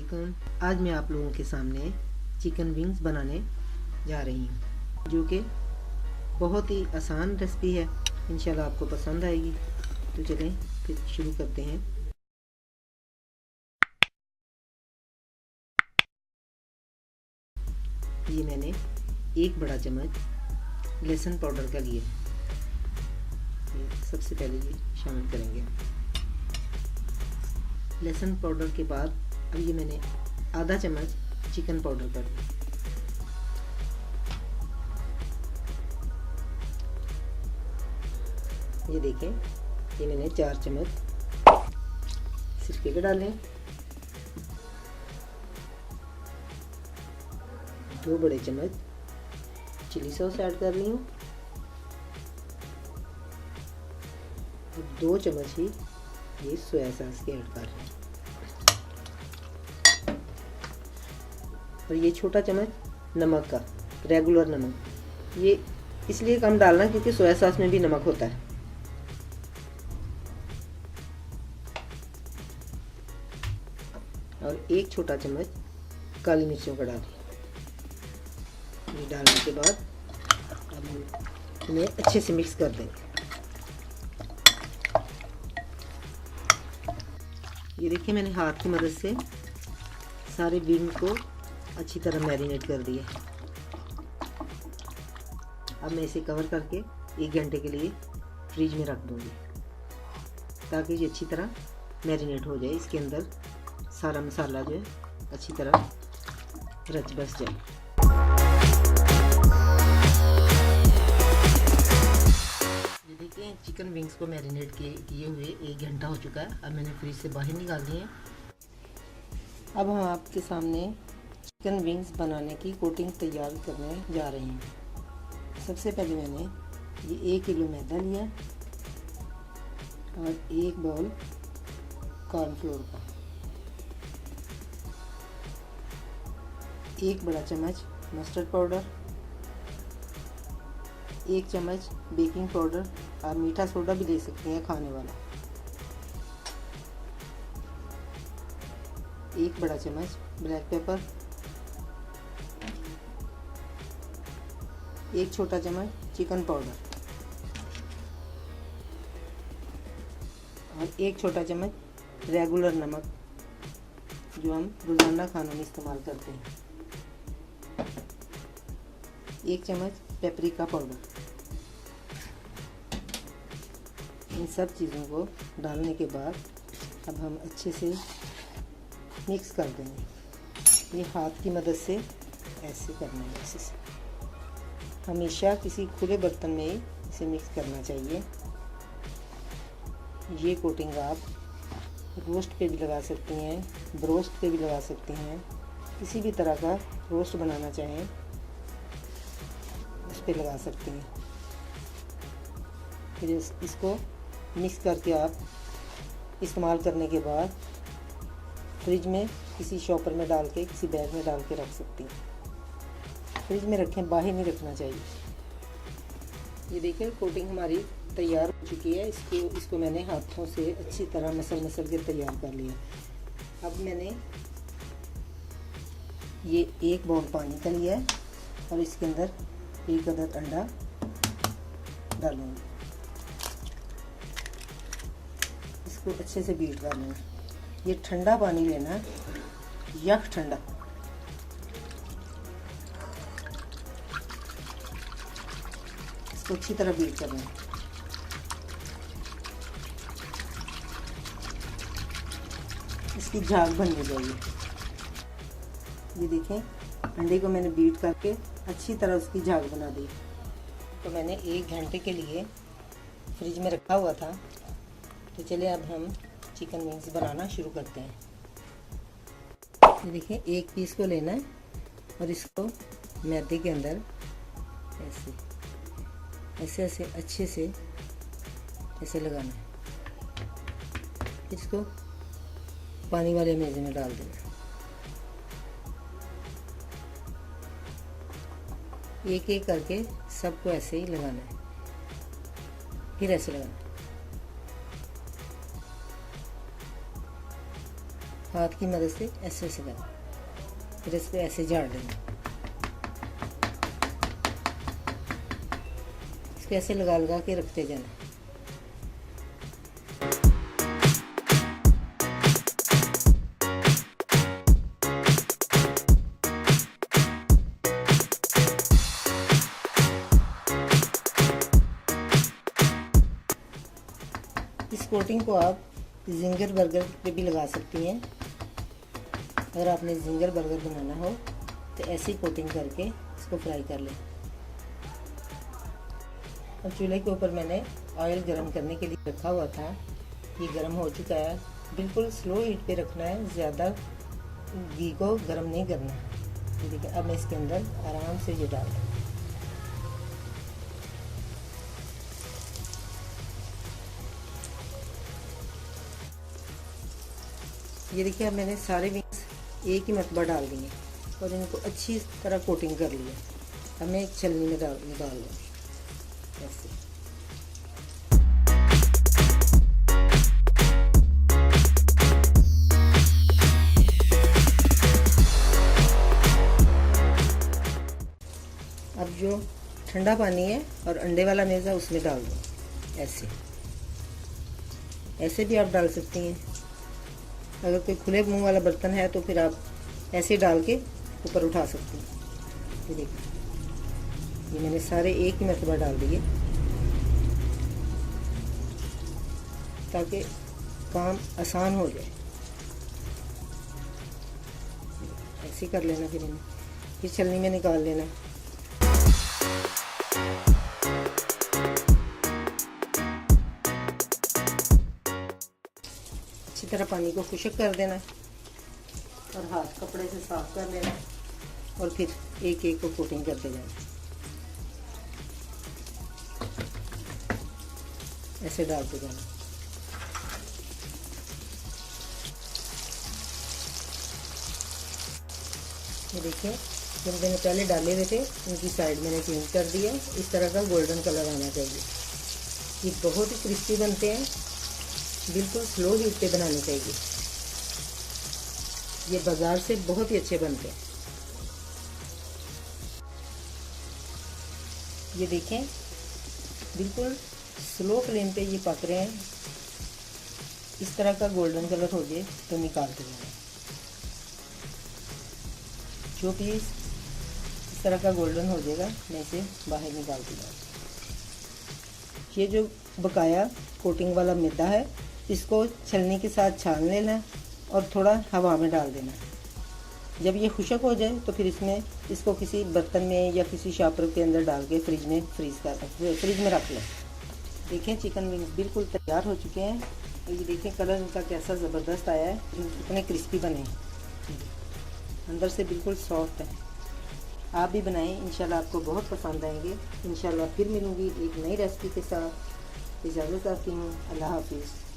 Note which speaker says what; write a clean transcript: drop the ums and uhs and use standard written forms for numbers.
Speaker 1: वालेकुम। आज मैं आप लोगों के सामने चिकन विंग्स बनाने जा रही हूँ, जो कि बहुत ही आसान रेसिपी है। इंशाल्लाह आपको पसंद आएगी। तो चलें फिर शुरू करते हैं। ये मैंने 1 बड़ा चम्मच लहसुन पाउडर का लिया है। सबसे पहले ये शामिल करेंगे। लहसुन पाउडर के बाद अब ये मैंने आधा चम्मच चिकन पाउडर कर दिया। ये देखें, ये मैंने 4 चम्मच सिरके के डाले, 2 बड़े चम्मच चिली सॉस ऐड कर रही हूँ और 2 चम्मच ही ये सोया सॉस के ऐड कर रही हूँ और ये छोटा चम्मच नमक का, रेगुलर नमक। ये इसलिए कम डालना क्योंकि सोया सॉस में भी नमक होता है। और 1 छोटा चम्मच काली मिर्चों का डाल दिया। ये डालने के बाद अब हम इन्हें अच्छे से मिक्स कर देंगे। ये देखिए, मैंने हाथ की मदद से सारे विंग को अच्छी तरह मैरिनेट कर दिया। अब मैं इसे कवर करके 1 घंटे के लिए फ्रिज में रख दूंगी ताकि ये अच्छी तरह मैरिनेट हो जाए। इसके अंदर सारा मसाला जो है अच्छी तरह रच बस जाए। ये देखिए, चिकन विंग्स को मैरिनेट किए हुए 1 घंटा हो चुका है। अब मैंने फ्रिज से बाहर निकाल दिए हैं। अब हम आपके सामने चिकन विंग्स बनाने की कोटिंग तैयार करने जा रहे हैं। सबसे पहले मैंने ये 1 किलो मैदा लिया और 1 बाउल कॉर्नफ्लोर का, 1 बड़ा चम्मच मस्टर्ड पाउडर, 1 चम्मच बेकिंग पाउडर, आप मीठा सोडा भी ले सकते हैं खाने वाला, 1 बड़ा चम्मच ब्लैक पेपर, 1 छोटा चम्मच चिकन पाउडर और 1 छोटा चम्मच रेगुलर नमक जो हम रोज़ाना खानों में इस्तेमाल करते हैं, 1 चम्मच पेपरिका पाउडर। इन सब चीज़ों को डालने के बाद अब हम अच्छे से मिक्स कर देंगे। ये हाथ की मदद से ऐसे करना है। ऐसे से हमेशा किसी खुले बर्तन में इसे मिक्स करना चाहिए। ये कोटिंग आप रोस्ट पे भी लगा सकती हैं, ब्रोस्ट पे भी लगा सकती हैं। किसी भी तरह का रोस्ट बनाना चाहें उस पे लगा सकती हैं। फिर इसको मिक्स करके आप इस्तेमाल करने के बाद फ्रिज में किसी शॉपर में डाल के, किसी बैग में डाल के रख सकती हैं। फ्रिज में रखें, बाहर नहीं रखना चाहिए। ये देखिए, कोटिंग हमारी तैयार हो चुकी है। इसको मैंने हाथों से अच्छी तरह मसल के तैयार कर लिया। अब मैंने ये 1 बाउल पानी का लिया है और इसके अंदर 1 अदद अंडा डालूंगी। इसको अच्छे से बीट कर लेना। ये ठंडा पानी लेना है, यख ठंडा। इसको अच्छी तरह बीट करना है। इसकी झाग बननी चाहिए। ये देखें, अंडे को मैंने बीट करके अच्छी तरह उसकी झाग बना दी। तो मैंने 1 घंटे के लिए फ्रिज में रखा हुआ था। तो चलिए अब हम चिकन विंग्स बनाना शुरू करते हैं। ये देखिए, 1 पीस को लेना है और इसको मैदे के अंदर ऐसे ऐसे ऐसे अच्छे से ऐसे लगाना है। इसको पानी वाले मेज़े में डाल देना। एक एक करके सबको ऐसे ही लगाना है, फिर ऐसे लगाना है। हाथ की मदद से ऐसे ऐसे करना, फिर इसको ऐसे झाड़ देना। इसको ऐसे लगा लगा के रखते जाना। इस कोटिंग को आप जिंगर बर्गर पे भी लगा सकती हैं। अगर आपने जिंगर बर्गर बनाना हो तो ऐसी कोटिंग करके इसको फ्राई कर लें। अब चूल्हे के ऊपर मैंने ऑयल गरम करने के लिए रखा हुआ था, ये गरम हो चुका है। बिल्कुल स्लो हीट पे रखना है, ज़्यादा घी को गरम नहीं करना। ये देखिए, अब मैं इसके अंदर आराम से ये डाल दूँ। ये देखिए, अब मैंने सारे विंग्स एक ही मरतबा डाल दिए और इनको अच्छी तरह कोटिंग कर लिया। अब मैं एक छलनी में निकाल लूँ ऐसे। अब जो ठंडा पानी है और अंडे वाला मेज़ा उसमें डाल दो। ऐसे ऐसे भी आप डाल सकती हैं। अगर कोई खुले मुंह वाला बर्तन है तो फिर आप ऐसे डाल के ऊपर उठा सकते हैं। ये देखिए, ये मैंने सारे एक ही मरतबा डाल दिए ताकि काम आसान हो जाए। ऐसे कर लेना, फिर छलनी में निकाल लेना। अच्छी तरह पानी को खुश्क कर देना और हाथ कपड़े से साफ कर लेना और फिर एक एक को कोटिंग करते जाना। ऐसे डालते जाना। ये देखिए, जो मैंने पहले डाले हुए थे उनकी साइड मैंने चेंज कर दिया। इस तरह का गोल्डन कलर आना चाहिए। ये बहुत ही क्रिस्पी बनते हैं, बिल्कुल स्लो हीट पे बनाने चाहिए। ये बाज़ार से बहुत ही अच्छे बनते हैं। ये देखें, बिल्कुल स्लो फ्लेम पे ये पक रहे हैं। इस तरह का गोल्डन कलर हो जाए तो निकालते जाना। जो पीस इस तरह का गोल्डन हो जाएगा मैं इसे बाहर निकालती जाऊँ। ये जो बकाया कोटिंग वाला मैदा है इसको छलनी के साथ छान लेना और थोड़ा हवा में डाल देना। जब ये खुश्क हो जाए तो फिर इसको किसी बर्तन में या किसी शॉपर के अंदर डाल के फ्रिज में रख लें। देखें, चिकन विंग्स बिल्कुल तैयार हो चुके हैं। ये देखें, कलर इनका कैसा ज़बरदस्त आया है, कितने क्रिस्पी बने, अंदर से बिल्कुल सॉफ्ट है। आप भी बनाएं, इंशाल्लाह आपको बहुत पसंद आएंगे। इंशाल्लाह फिर मिलूँगी एक नई रेसिपी के साथ। इजाज़त चाहती हूँ। अल्लाह हाफिज़।